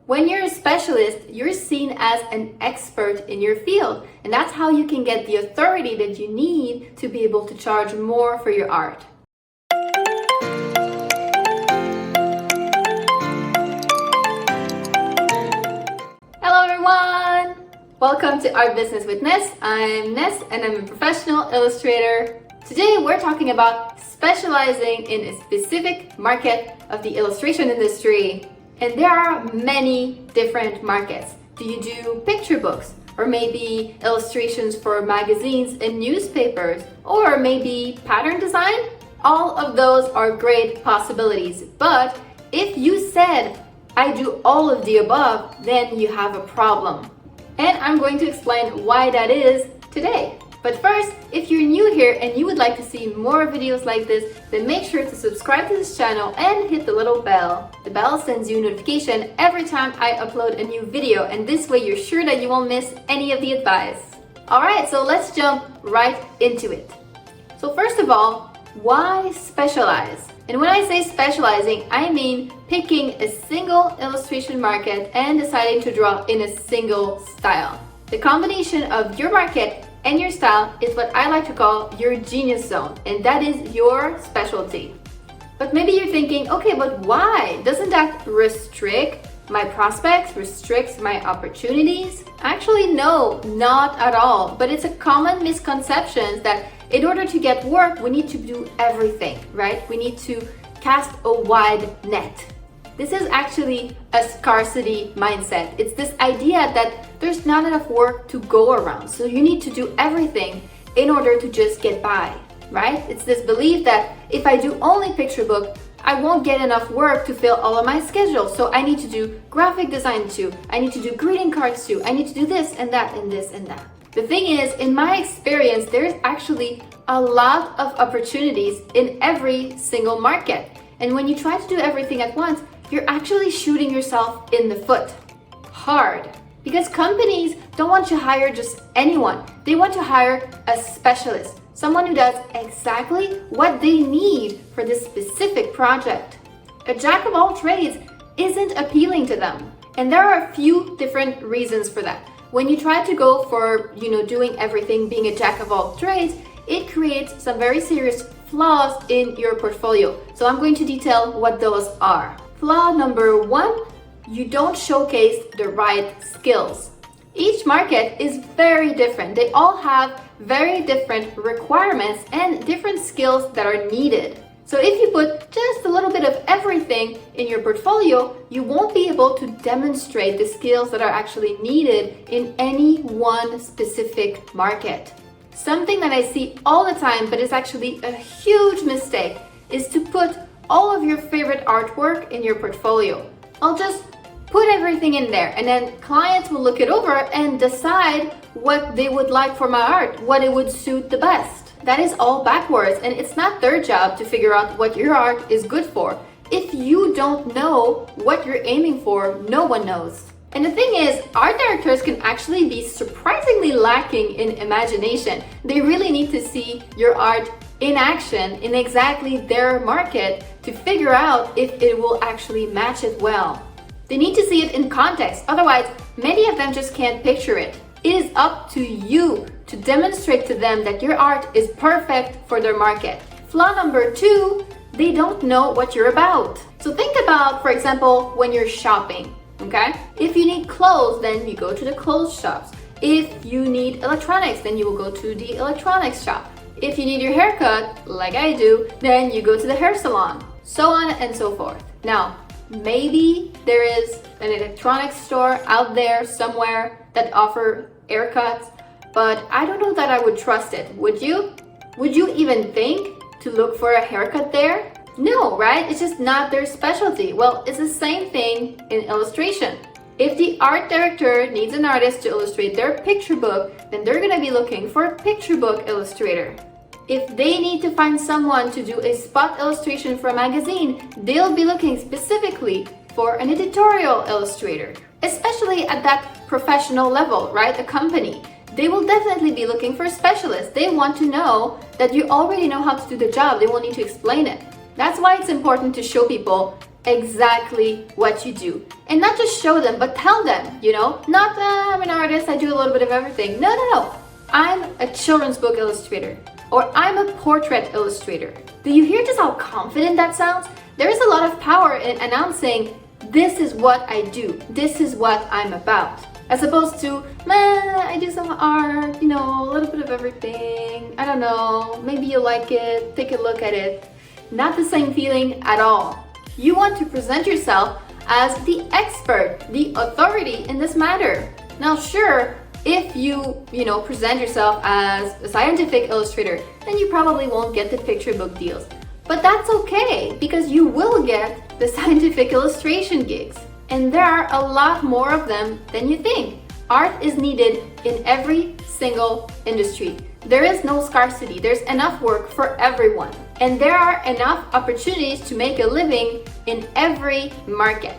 When you're a specialist, you're seen as an expert in your field, and that's how you can get the authority that you need to be able to charge more for your art. Hello everyone! Welcome to Art Business with Ness. I'm Ness and I'm a professional illustrator. Today we're talking about specializing in a specific market of the illustration industry. And there are many different markets. Do you do picture books? Or maybe illustrations for magazines and newspapers? Or maybe pattern design? All of those are great possibilities. But if you said, I do all of the above, then you have a problem. And I'm going to explain why that is today. But first, if you're new here and you would like to see more videos like this, then make sure to subscribe to this channel and hit the little bell. The bell sends you a notification every time I upload a new video, and this way you're sure that you won't miss any of the advice. Alright, so let's jump right into it. So first of all, why specialize? And when I say specializing, I mean picking a single illustration market and deciding to draw in a single style. The combination of your market and your style is what I like to call your genius zone, and that is your specialty. But maybe you're thinking, okay, but why? Doesn't that restrict my prospects, restricts my opportunities? Actually, no, not at all. But it's a common misconception that in order to get work, we need to do everything, right? We need to cast a wide net. This is actually a scarcity mindset. It's this idea that there's not enough work to go around, so you need to do everything in order to just get by, right? It's this belief that if I do only picture book, I won't get enough work to fill all of my schedule, so I need to do graphic design too, I need to do greeting cards too, I need to do this and that and this and that. The thing is, in my experience, there's actually a lot of opportunities in every single market. And when you try to do everything at once, you're actually shooting yourself in the foot hard, because companies don't want to hire just anyone. They want to hire a specialist, someone who does exactly what they need for this specific project. A jack of all trades isn't appealing to them, and there are a few different reasons for that. When you try to go for, doing everything, being a jack of all trades, it creates some very serious flaws in your portfolio. So I'm going to detail what those are. Flaw number one, you don't showcase the right skills. Each market is very different. They all have very different requirements and different skills that are needed. So if you put just a little bit of everything in your portfolio, you won't be able to demonstrate the skills that are actually needed in any one specific market. Something that I see all the time, but is actually a huge mistake, is to put all of your favorite artwork in your portfolio. I'll just put everything in there, and then clients will look it over and decide what they would like for my art, what it would suit the best. That is all backwards, and it's not their job to figure out what your art is good for. If you don't know what you're aiming for, no one knows. And the thing is, art directors can actually be surprisingly lacking in imagination. They really need to see your art in action in exactly their market to figure out if it will actually match it well. They need to see it in context, otherwise many of them just can't picture it. It is up to you to demonstrate to them that your art is perfect for their market. Flaw number two, they don't know what you're about. So think about, for example, when you're shopping, okay? If you need clothes, then you go to the clothes shops. If you need electronics, then you will go to the electronics shop. If you need your haircut, like I do, then you go to the hair salon, so on and so forth. Now, maybe there is an electronics store out there somewhere that offers haircuts, but I don't know that I would trust it. Would you? Would you even think to look for a haircut there? No, right? It's just not their specialty. Well, it's the same thing in illustration. If the art director needs an artist to illustrate their picture book, then they're gonna be looking for a picture book illustrator. If they need to find someone to do a spot illustration for a magazine, they'll be looking specifically for an editorial illustrator, especially at that professional level, right? A company. They will definitely be looking for a specialist. They want to know that you already know how to do the job. They will need to explain it. That's why it's important to show people exactly what you do. And not just show them, but tell them, not I'm an artist, I do a little bit of everything. No. I'm a children's book illustrator, or I'm a portrait illustrator. Do you hear just how confident that sounds? There is a lot of power in announcing, this is what I do, this is what I'm about. As opposed to, I do some art, a little bit of everything. I don't know, maybe you like it, take a look at it. Not the same feeling at all. You want to present yourself as the expert, the authority in this matter. Now, sure, if you, present yourself as a scientific illustrator, then you probably won't get the picture book deals. But that's okay, because you will get the scientific illustration gigs. And there are a lot more of them than you think. Art is needed in every single industry. There is no scarcity. There's enough work for everyone. And there are enough opportunities to make a living in every market.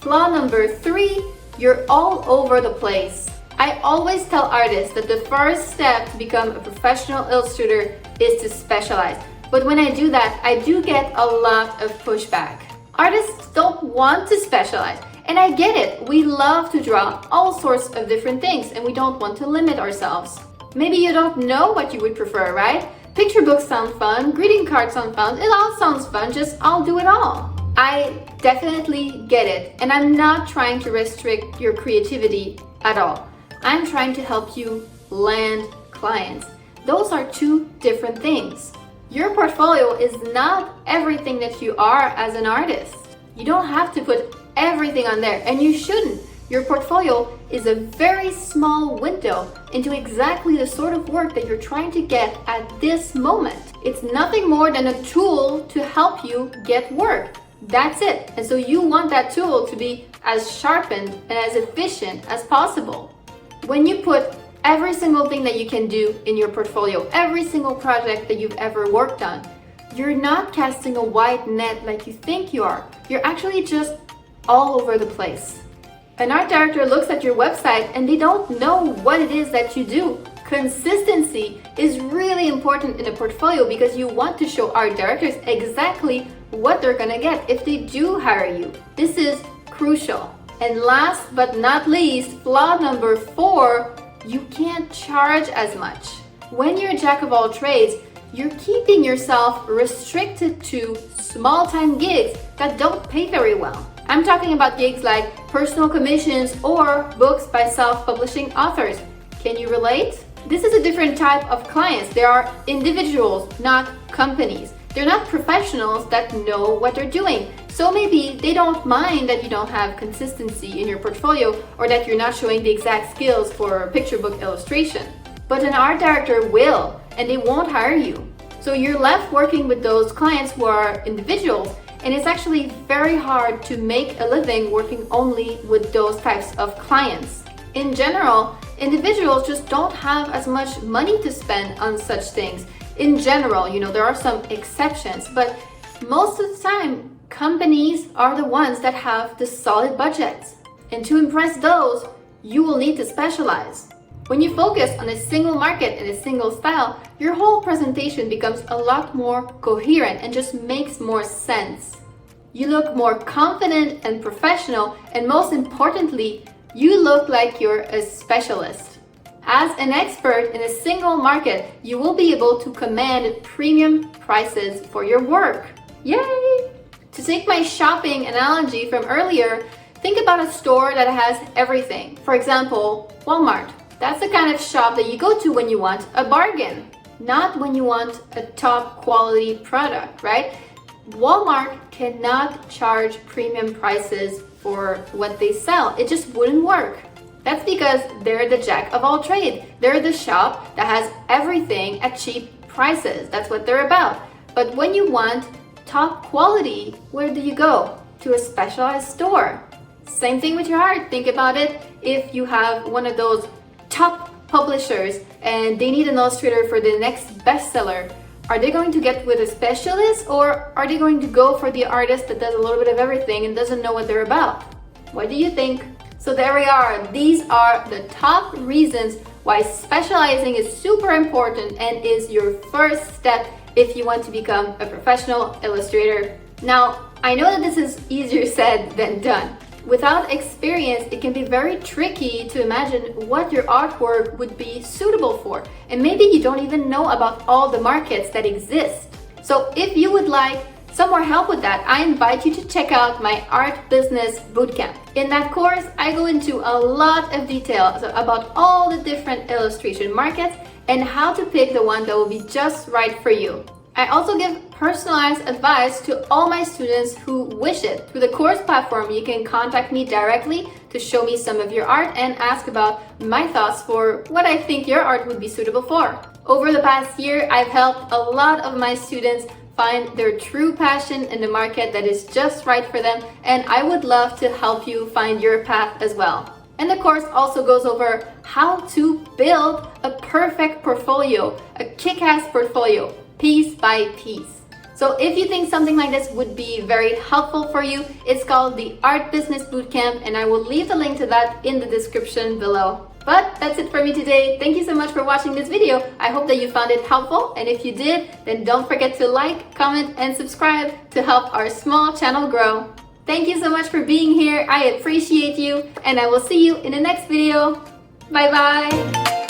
Flaw number 3, you're all over the place. I always tell artists that the first step to become a professional illustrator is to specialize. But when I do that, I do get a lot of pushback. Artists don't want to specialize, and I get it. We love to draw all sorts of different things, and we don't want to limit ourselves. Maybe you don't know what you would prefer, right? Picture books sound fun, greeting cards sound fun, it all sounds fun, just I'll do it all. I definitely get it, and I'm not trying to restrict your creativity at all. I'm trying to help you land clients. Those are two different things. Your portfolio is not everything that you are as an artist. You don't have to put everything on there, and you shouldn't. Your portfolio is a very small window into exactly the sort of work that you're trying to get at this moment. It's nothing more than a tool to help you get work. That's it. And so you want that tool to be as sharpened and as efficient as possible. When you put every single thing that you can do in your portfolio, every single project that you've ever worked on, you're not casting a wide net like you think you are. You're actually just all over the place. An art director looks at your website and they don't know what it is that you do. Consistency is really important in a portfolio because you want to show art directors exactly what they're gonna get if they do hire you. This is crucial. And last but not least, flaw number 4, you can't charge as much. When you're a jack of all trades, you're keeping yourself restricted to small-time gigs that don't pay very well. I'm talking about gigs like personal commissions or books by self-publishing authors. Can you relate? This is a different type of clients. They are individuals, not companies. They're not professionals that know what they're doing. So maybe they don't mind that you don't have consistency in your portfolio or that you're not showing the exact skills for picture book illustration. But an art director will, and they won't hire you. So you're left working with those clients who are individuals, and it's actually very hard to make a living working only with those types of clients. In general, individuals just don't have as much money to spend on such things. In general, there are some exceptions, but most of the time, companies are the ones that have the solid budgets. And to impress those, you will need to specialize. When you focus on a single market and a single style, your whole presentation becomes a lot more coherent and just makes more sense. You look more confident and professional, and most importantly, you look like you're a specialist. As an expert in a single market, you will be able to command premium prices for your work. Yay! To take my shopping analogy from earlier, think about a store that has everything. For example, Walmart. That's the kind of shop that you go to when you want a bargain, not when you want a top quality product, right? Walmart cannot charge premium prices for what they sell. It just wouldn't work. That's because they're the jack of all trades. They're the shop that has everything at cheap prices. That's what they're about. But when you want top quality, where do you go? To a specialized store. Same thing with your art. Think about it. If you have one of those top publishers and they need an illustrator for the next bestseller, are they going to get with a specialist, or are they going to go for the artist that does a little bit of everything and doesn't know what they're about? What do you think? So there we are. These are the top reasons why specializing is super important and is your first step if you want to become a professional illustrator. Now, I know that this is easier said than done. Without experience, it can be very tricky to imagine what your artwork would be suitable for, and maybe you don't even know about all the markets that exist. So if you would like some more help with that, I invite you to check out my Art Business Bootcamp. In that course, I go into a lot of details about all the different illustration markets and how to pick the one that will be just right for you. I also give personalized advice to all my students who wish it. Through the course platform, you can contact me directly to show me some of your art and ask about my thoughts for what I think your art would be suitable for. Over the past year, I've helped a lot of my students find their true passion in the market that is just right for them, and I would love to help you find your path as well. And the course also goes over how to build a perfect portfolio, a kick-ass portfolio, piece by piece. So if you think something like this would be very helpful for you, it's called the Art Business Bootcamp, and I will leave the link to that in the description below. But that's it for me today. Thank you so much for watching this video. I hope that you found it helpful, and if you did, then don't forget to like, comment, and subscribe to help our small channel grow. Thank you so much for being here. I appreciate you, and I will see you in the next video. Bye bye.